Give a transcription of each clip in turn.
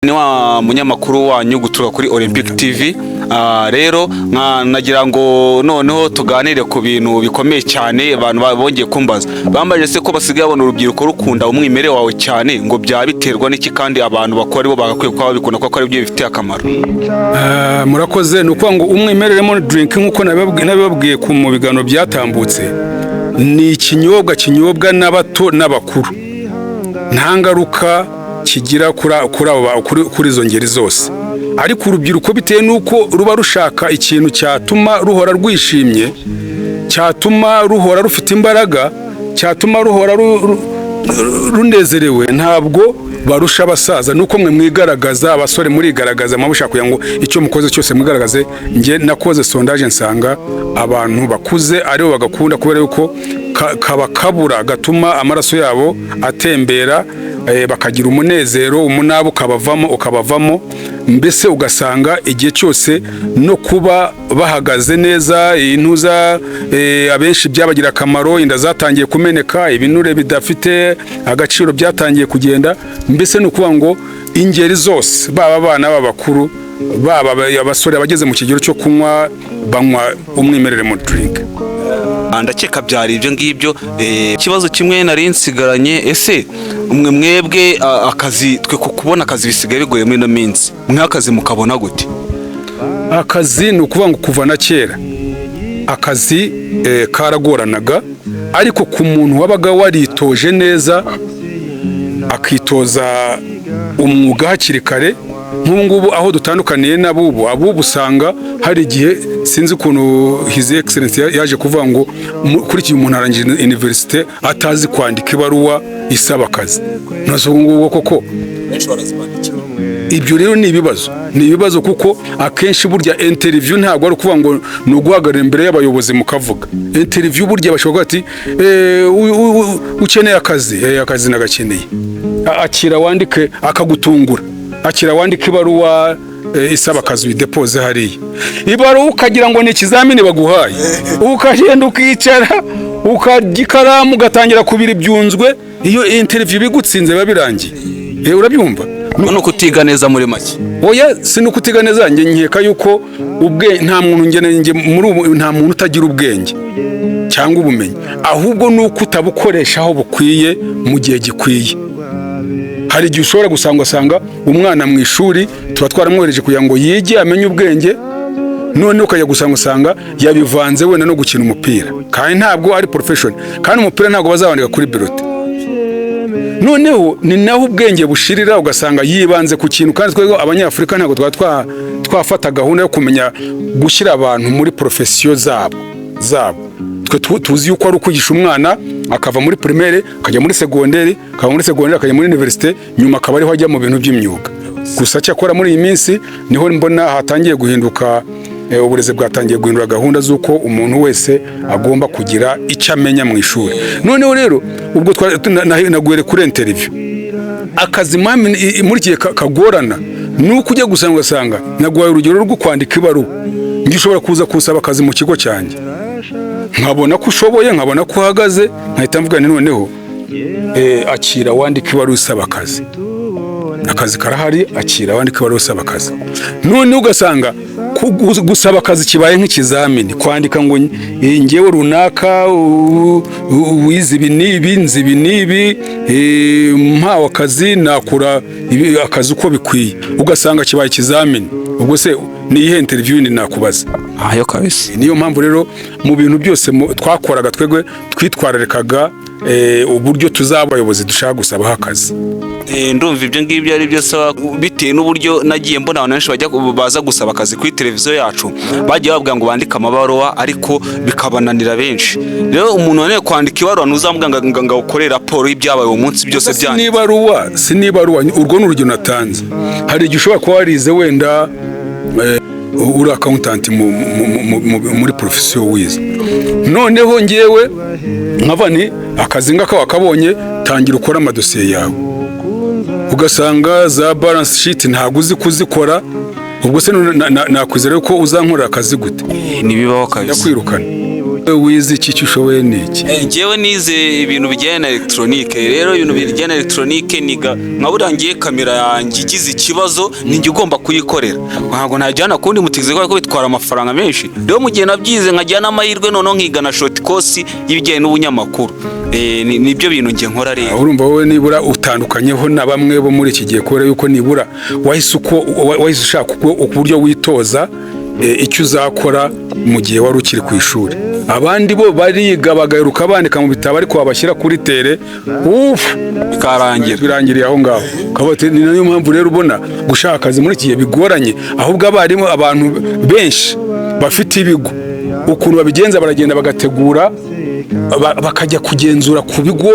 Ni wa munyamakuru wanyu guturuka kuri Olympic TV. Rero nagira ngo noneho tuganire ku bintu bikomeye cyane abantu bongeye kumbaza. Bambaje se ko basigaye babona urubyiruko rukunda umwimere wawe cyane ngo byabiterwa n'iki kandi abantu bakora bo bagakwiye kwa babikunda ko ari byo bifite akamaro. Murakoze nuko ngo umwimere lemon drink nkuko nabibabwiye ku mu biganiro byatambutse ni ikinyobwa kinyobwa n'abato n'abakuru. Nta ngaruka kigira kuri izo ngeri zose, ariko urubyiruko bitewe nuko ruba rushaka ikintu cyatuma ruhora rwishimye, cyatuma ruhora rufite imbaraga, cyatuma ruhora runezerewe, ntabwo barusha abasaza. Nuko mwe mwigaragaza, abasore murigaragaza, mushaka kugira ngo icyo mukoze cyose mwigaragaze. Nge nakoze sondage nsanga abantu bakuze aribo bagakunda kubera yuko kabakabura gatuma amaraso yabo atembera, bakagira umunezero, umunabo ukabavamo, mbese ugasanga igihe cyose no kuba bahagaze neza, intuza abenshi byabagira akamaro, inda zatangiye kumeneka, ibinure bidafite agaciro byatangiye kugenda, mbese no kuba ngo ingeri zose, baba abana b'abakuru, baba abasore bageze mu kigero cyo kunywa, banywa umwimerere mu drink. Ndakeka byari ibyo ngibyo. Ikibazo kimwe nari nsigaranye, ese mwebwe akazi twe kubona akazi bisigaye bigoye muri no minsi, akazi mukabona gute? Akazi ni ukuvuga ngo kuva na kera akazi karagoranaga, ariko ku muntu wabaga waritoje neza akitoza umwuga hakiri kare, nk'ubu aho dutandukaniye n'abubu usanga hari igihe sinzi ukuntu His Excellency yaje kuvuga ngo kuri iki umuntu arangije university atazi kwandika ibaruwa isaba akazi. Nazo ngubu koko ibyo rero ni ibibazo kuko akenshi burya interview ntabwo ari kuvuga ngo ni uguhagarara imbere y'abayobozi mukavuga. Interview burya bashobora ati ukeneye akazi nagakeneye, akira wandike akagutungura, akira wandike ibaruwa isaba akazi widepoze hariya, ibaruwa ukagira ngo ni ikizamini baguhaye, ukagenda ukicara ukarya ikaramu ugatangira kubira ibyunzwe. Iyo interview bigutsinze biba birangiye. Urabyumva? No kutiga neza muri make. Oya, si no kutiga neza, njye nkeka yuko nta muntu nta muntu utagira ubwenge cyangwa ubumenyi, ahubwo nuko utabukoreshaho bukwiye mu gihe gikwiye. Hari igihe ushobora gusanga umwana mu ishuri tuba twaramwohereje kugira ngo yige amenye ubwenge, none ukajya gusanga yabivanze wenda no gukina umupira, kandi ntabwo ari profession, kandi umupira ntabwo bazawandika kuri birote. Noneho ni naho ubwenge bushirira, ugasanga yibanze ku kintu, kandi twego abanyafurika ntabwo twafata gahunda yo kumenya gushyira abantu muri profession zabo. Twe tuzi yuko ari ukwigisha umwana akava muri primaire akajya muri secondaire, akajya muri university, nyuma akaba ariho ajya mu bintu by'imyuga. Gusa cyakora muri iyi minsi niho mbona hatangiye guhinduka, uburezi bwatangiye guhindura gahunda z'uko umuntu wese agomba kugira icyo amenya mu ishuri. Noneho rero ubwo naguhere kuri interview, akazi muri gihe kagorana nuko ujya ugasanga naguhaye urugero rwo kwandika ibaruwa. Ngi ushobora kuza kusaba akazi mu kigo cyanjye, nkabona ko ushoboye, nkabona ko uhagaze, nkahita mvuga noneho akira wandika ibaruwa isaba akazi. Akazi karahari, akira wandika ibaruwa isaba akazi. None ugasanga gusaba akazi kibaye nk'ikizamini, kwandika ngo ngewe runaka wize ibi n'ibi mpawe akazi, nakora akazi uko bikwiye, ugasanga kibaye ikizamini. Ubwo se ni ihe interview ni nakubaza? Ayo kabisa. Niyo mpamvu rero mu bintu byose twakoraga twegwe twitwararikaga uburyo tuzabayobozi dushaka gusaba akazi. Ndumva ibyo ngibyo ari byo sawa, bitewe n'uburyo nagiye mbona abantu benshi baza gusaba akazi kuri televiziyo yacu, bagiye bavuga ngo bandike amabaruwa ariko bikabananira benshi. Rero umuntu waneye kwandika ibaruwa ntuzamubwira ngo ukore raporo y'ibyabaye uwo munsi byose byanditse. Si n'ibaruwa, urwo ni urugero natanze. Hari igihe ushobora kuba warize wenda uri accountant muri profession wize, noneho ngewe nkavani akazi ngaka wakabonye, tangira ukora amadosiye yawe, ugasanga za balance sheet ntabwo uzi kuzikora. Ubwo se nakwizera ko uzankorera akazi gute? Nibibaho kabisa. Yakwirukana. wize iki ushoboye n'iki? Njyewe nize ibintu bijyanye na elegitoronike. Rero ibintu bijyanye na elegitoronike niga nka buriya ngiye kamera yanjye igize ikibazo ninjye ugomba kuyikorera, ntabwo najyana kundi mutize ko bitwara amafaranga menshi. Rero mu gihe nabyize nkajyana amahirwe noneho nkiga na short course y'ibijyanye n'ubunyamakuru. Nibyo bintu ngiye nkora rero. Urumva wowe nibura utandukanyeho na bamwe bo muri iki gihe kubera yuko nibura wahise ushaka uburyo witoza icyo uzakora mu gihe wari ukiri ku ishuri. Abandi bo bariga bagaheruka bandika mu bitabo ariko babashyira kuri tere birangiriye aho ngaho. Ni nayo mpamvu rero ubona gushaka akazi muri iki gihe bigoranye, ahubwo abarimu abantu benshi bafite ibigo ukuntu babigenza baragenda bagategura bakajya kugenzura ku bigo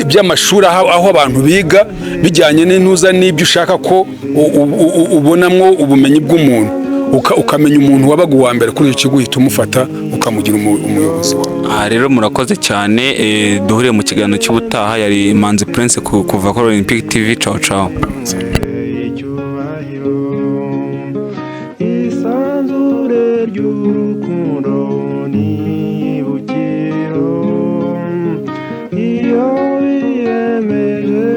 by'amashuri aho abantu biga bijyanye n'intuza n'ibyo ushaka ko ubonamwo ubumenyi bw'umuntu, ukamenya umuntu wabaga uwa mbere kuri icyo kigo uhita umufata ukamugira umuyobozi wawe. Rero murakoze cyane, duhuriye mu kiganiro cy'ubutaha. Yari Manzi Prince kuva kuri Olympic TV. Ciao ciao. Iyo wiyemeje